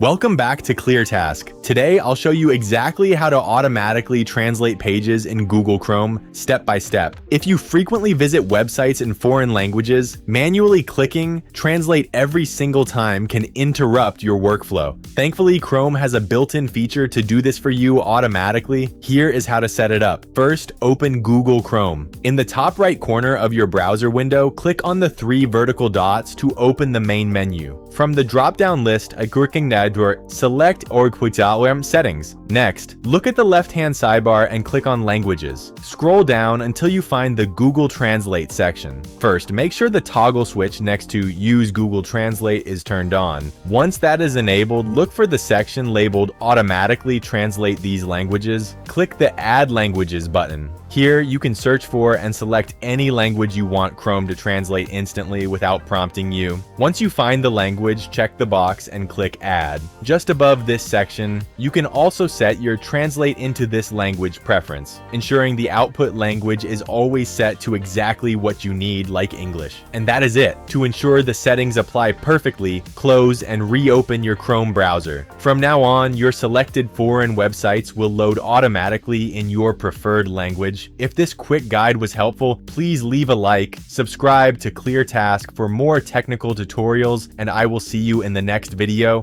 Welcome back to ClearTask. Today, I'll show you exactly how to automatically translate pages in Google Chrome step by step. If you frequently visit websites in foreign languages, manually clicking translate every single time can interrupt your workflow. Thankfully, Chrome has a built-in feature to do this for you automatically. Here is how to set it up. First, open Google Chrome. In the top right corner of your browser window, click on the 3 vertical dots to open the main menu. From the drop-down list, select Settings. Next, look at the left-hand sidebar and click on Languages. Scroll down until you find the Google Translate section. First, make sure the toggle switch next to Use Google Translate is turned on. Once that is enabled, look for the section labeled Automatically Translate These Languages. Click the Add Languages button. Here, you can search for and select any language you want Chrome to translate instantly without prompting you. Once you find the language, check the box and click Add. Just above this section, you can also set your Translate into this language preference, ensuring the output language is always set to exactly what you need, like English. And that is it. To ensure the settings apply perfectly, close and reopen your Chrome browser. From now on, your selected foreign websites will load automatically in your preferred language. If this quick guide was helpful, please leave a like, subscribe to ClearTask for more technical tutorials, and I will see you in the next video.